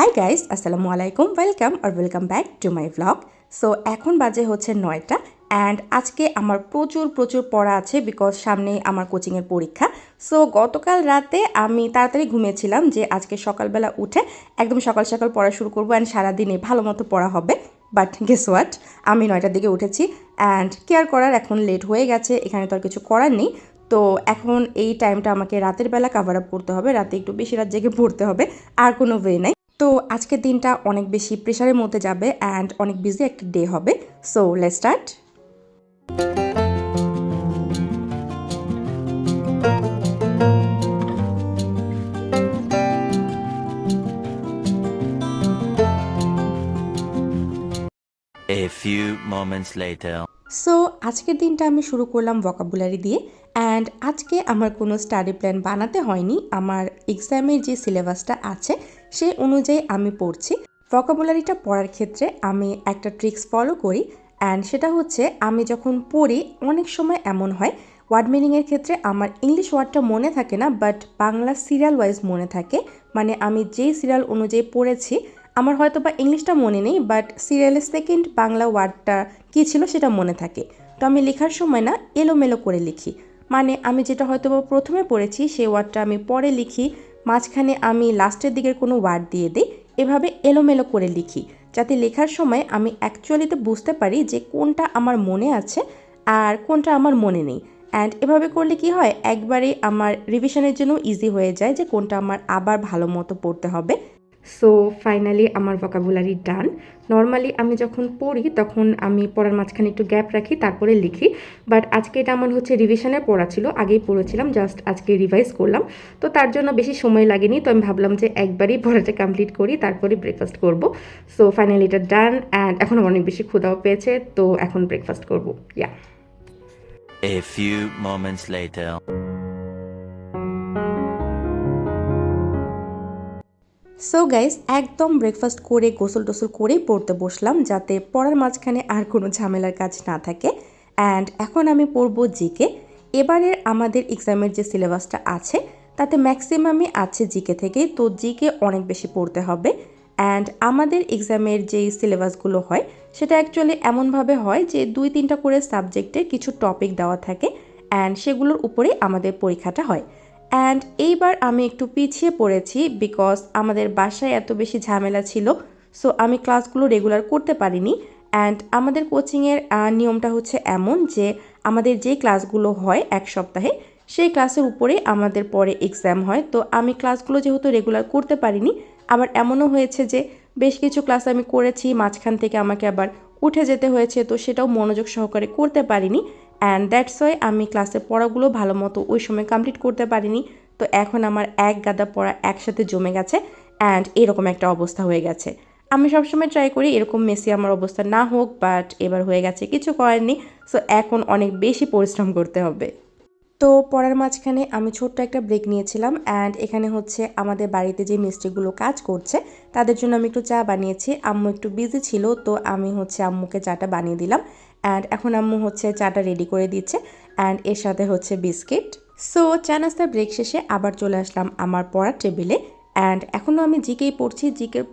Hi guys, আসসালামু আলাইকুম, welcome back to my vlog. So এখন বাজে হচ্ছে 9টা অ্যান্ড আজকে আমার প্রচুর পড়া আছে বিকজ সামনেই আমার কোচিংয়ের পরীক্ষা। সো গতকাল রাতে আমি তাড়াতাড়ি ঘুমিয়েছিলাম যে আজকে সকালবেলা উঠে একদম সকাল সকাল পড়া শুরু করবো অ্যান্ড সারাদিনে ভালো মতো পড়া হবে। বাট গেস হোয়াট, আমি 9টার দিকে উঠেছি অ্যান্ড কেয়ার করার এখন লেট হয়ে গেছে, এখানে তো আর কিছু করার নেই। তো এখন এই টাইমটা আমাকে রাতের বেলা কাভার আপ করতে হবে, রাতে একটু বেশি রাত জেগে পড়তে হবে, আর কোনো ওয়ে নাই। তো আজকের দিনটা অনেক বেশি প্রেশারের মধ্যে যাবে অ্যান্ড অনেক বিজি একটা ডে হবে। So let's start. A few moments later. So আজকের দিনটা আমি শুরু করলাম ভোকাবুলারি দিয়ে অ্যান্ড আজকে আমার কোনো স্টাডি প্ল্যান বানাতে হয়নি। আমার এক্সামের যে সিলেবাসটা আছে সেই অনুযায়ী আমি পড়ছি। ভোকাবুলারিটা পড়ার ক্ষেত্রে আমি একটা ট্রিক্স ফলো করি অ্যান্ড সেটা হচ্ছে আমি যখন পড়ি অনেক সময় এমন হয় ওয়ার্ড মিনিংয়ের ক্ষেত্রে আমার ইংলিশ ওয়ার্ডটা মনে থাকে না, বাট বাংলা সিরিয়াল ওয়াইজ মনে থাকে। মানে আমি যেই সিরিয়াল অনুযায়ী পড়েছি আমার হয়তো বা ইংলিশটা মনে নেই, বাট সিরিয়ালের সেকেন্ড বাংলা ওয়ার্ডটা কী ছিল সেটা মনে থাকে। তো আমি লেখার সময় না এলোমেলো করে লিখি, মানে আমি যেটা হয়তো বা প্রথমে পড়েছি সেই ওয়ার্ডটা আমি পরে লিখি, মাঝখানে আমি লাস্টের দিকের কোনো ওয়ার্ড দিয়ে দিই, এভাবে এলোমেলো করে লিখি যাতে লেখার সময় আমি অ্যাকচুয়ালিতে বুঝতে পারি যে কোনটা আমার মনে আছে আর কোনটা আমার মনে নেই। অ্যান্ড এভাবে করলে কি হয়, একবারে আমার রিভিশনের জন্য ইজি হয়ে যায় যে কোনটা আমার আবার ভালো মতো পড়তে হবে। সো ফাইনালি আমার ভোকাবুলারি ডান। নর্মালি আমি যখন পড়ি তখন আমি পড়ার মাঝখানে একটু গ্যাপ রাখি, তারপরে লিখি। বাট আজকে এটা আমার হচ্ছে রিভিশনের পড়া ছিল, আগেই পড়েছিলাম, জাস্ট আজকে রিভাইজ করলাম। তো তার জন্য বেশি সময় লাগেনি, তো আমি ভাবলাম যে একবারই পড়াটা কমপ্লিট করি, তারপরে ব্রেকফাস্ট করব। সো ফাইনালি এটা ডান অ্যান্ড এখন অনেক বেশি ক্ষুধাও পেয়েছে, তো এখন ব্রেকফাস্ট করব। ইয়া। A few moments later. So guys, একদম ব্রেকফাস্ট করে গোসল টোসল করেই পড়তে বসলাম যাতে পড়ার মাঝখানে আর কোনো ঝামেলার কাজ না থাকে। অ্যান্ড এখন আমি পড়ব জিকে। এবারের আমাদের এক্সামের যে সিলেবাসটা আছে তাতে ম্যাক্সিমামই আছে জিকে থেকেই, তো জিকে অনেক বেশি পড়তে হবে। অ্যান্ড আমাদের এক্সামের যেই সিলেবাসগুলো হয় সেটা অ্যাকচুয়ালি এমনভাবে হয় যে 2-3টা করে সাবজেক্টের কিছু টপিক দেওয়া থাকে অ্যান্ড সেগুলোর উপরেই আমাদের পরীক্ষাটা হয়। অ্যান্ড এইবার আমি একটু পিছিয়ে পড়েছি বিকজ আমাদের বাসায় এত বেশি ঝামেলা ছিল, সো আমি ক্লাসগুলো রেগুলার করতে পারিনি। অ্যান্ড আমাদের কোচিংয়ের নিয়মটা হচ্ছে এমন যে আমাদের যে ক্লাসগুলো হয় এক সপ্তাহে সেই ক্লাসের উপরে আমাদের পরে এক্সাম হয়। তো আমি ক্লাসগুলো যেহেতু রেগুলার করতে পারিনি, আবার এমনও হয়েছে যে বেশ কিছু ক্লাস আমি করেছি, মাঝখান থেকে আমাকে আবার উঠে যেতে হয়েছে, তো সেটাও মনোযোগ সহকারে করতে পারিনি। অ্যান্ড দ্যাটস ওয়াই আমি ক্লাসের পড়াগুলো ভালো মতো ওই সময় কমপ্লিট করতে পারিনি। তো এখন আমার এক গাদা পড়া একসাথে জমে গেছে অ্যান্ড এরকম একটা অবস্থা হয়ে গেছে। আমি সবসময় ট্রাই করি এরকম মেসি আমার অবস্থা না হোক, বাট এবার হয়ে গেছে, কিছু করার নেই। সো এখন অনেক বেশি পরিশ্রম করতে হবে। তো পড়ার মাঝখানে আমি ছোট্ট একটা ব্রেক নিয়েছিলাম অ্যান্ড এখানে হচ্ছে আমাদের বাড়িতে যে মিস্ত্রিগুলো কাজ করছে তাদের জন্য আমি একটু চা বানিয়েছি। আম্মু একটু বিজি ছিল, তো আমি হচ্ছে আম্মুকে চাটা বানিয়ে দিলাম অ্যান্ড এখন আম্মু হচ্ছে চাটা রেডি করে দিচ্ছে অ্যান্ড এর সাথে হচ্ছে বিস্কিট। সো চা নাস্তার ব্রেক শেষে আবার চলে আসলাম আমার পড়ার টেবিলে অ্যান্ড এখনও আমি জিকেই পড়ছি। জিকের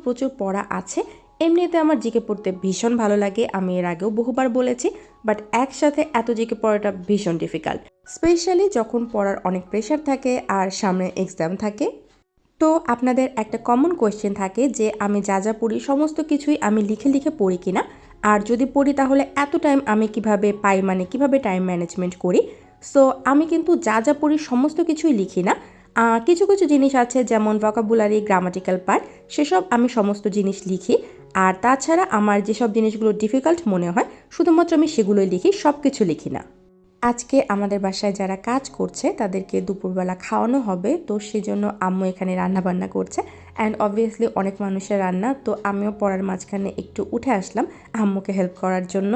প্রচুর পড়া আছে। এমনিতে আমার জিকে পড়তে ভীষণ ভালো লাগে, আমি এর আগেও বহুবার বলেছি, বাট একসাথে এত জিকে পড়াটা ভীষণ ডিফিকাল্ট, স্পেশালি যখন পড়ার অনেক প্রেশার থাকে আর সামনে এক্সাম থাকে। তো আপনাদের একটা কমন কোয়েশ্চেন থাকে যে আমি যা পড়ি সমস্ত কিছুই আমি লিখে পড়ি কিনা, আর যদি পড়ি তাহলে এত টাইম আমি কিভাবে পাই, মানে কিভাবে টাইম ম্যানেজমেন্ট করি। সো আমি কিন্তু যা পড়ি সমস্ত কিছুই লিখি না। কিছু জিনিস আছে যেমন ভোকাবুলারি, গ্রামাটিক্যাল পার্ট, সেসব আমি সমস্ত জিনিস লিখি। আর তাছাড়া আমার যেসব জিনিসগুলো ডিফিকাল্ট মনে হয় শুধুমাত্র আমি সেগুলোই লিখি, সব কিছু লিখি না। আজকে আমাদের বাসায় যারা কাজ করছে তাদেরকে দুপুরবেলা খাওয়ানো হবে, তো সেজন্য আম্মু এখানে রান্নাবান্না করছে অ্যান্ড অবভিয়াসলি অনেক মানুষের রান্না, তো আমিও পড়ার মাঝখানে একটু উঠে আসলাম আম্মুকে হেল্প করার জন্য।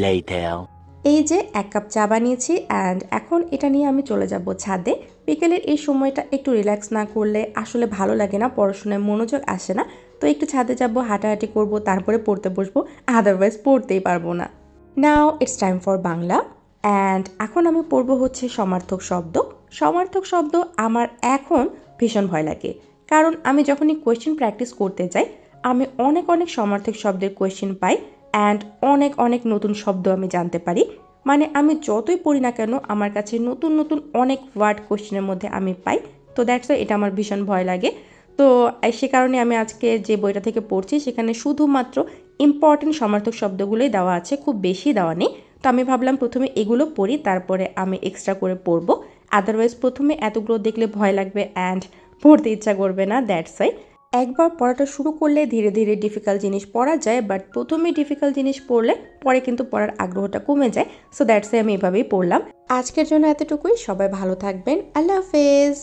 Later. এই যে 1 কাপ চা বানিয়েছি অ্যান্ড এখন এটা নিয়ে আমি চলে যাব ছাদে। বিকেলের এই সময়টা একটু রিল্যাক্স না করলে আসলে ভালো লাগে না, পড়াশোনায় মনোযোগ আসে না। তো একটু ছাদে যাব, হাঁটাহাঁটি করব, তারপরে পড়তে বসবো, আদারওয়াইজ পড়তেই পারবো না। Now it's time for Bangla and এখন আমি পড়ব হচ্ছে সমার্থক শব্দ। সমার্থক শব্দ আমার এখন ভীষণ ভয় লাগে, কারণ আমি যখনই কোয়েশ্চেন প্র্যাকটিস করতে যাই আমি অনেক অনেক সমার্থক শব্দের কোয়েশ্চেন পাই অ্যান্ড অনেক অনেক নতুন শব্দ আমি জানতে পারি। মানে আমি যতই পড়ি না কেন আমার কাছে নতুন নতুন অনেক ওয়ার্ড কোয়েশ্চেনের মধ্যে আমি পাই। তো দ্যাটস ওয়াই এটা আমার ভীষণ ভয় লাগে। তো সে কারণে আমি আজকে যে বইটা থেকে পড়ছি সেখানে শুধুমাত্র ইম্পর্টেন্ট সমার্থক শব্দগুলোই দেওয়া আছে, খুব বেশি দেওয়া নেই। তো আমি ভাবলাম প্রথমে এগুলো পড়ি, তারপরে আমি এক্সট্রা করে পড়বো। আদারওয়াইজ প্রথমে এতগুলো দেখলে ভয় লাগবে অ্যান্ড পড়তে ইচ্ছা করবে না। দ্যাটস ওয়াই একবার পড়াটা শুরু করলে ধীরে ধীরে ডিফিকাল্ট জিনিস পড়া যায়, বাট প্রথমে ডিফিকাল্ট জিনিস পড়লে পরে কিন্তু পড়ার আগ্রহটা কমে যায়। সো দ্যাটস ওয়াই আমি এভাবেই পড়লাম। আজকের জন্য এতটুকুই। সবাই ভালো থাকবেন। আল্লাহ হাফেজ।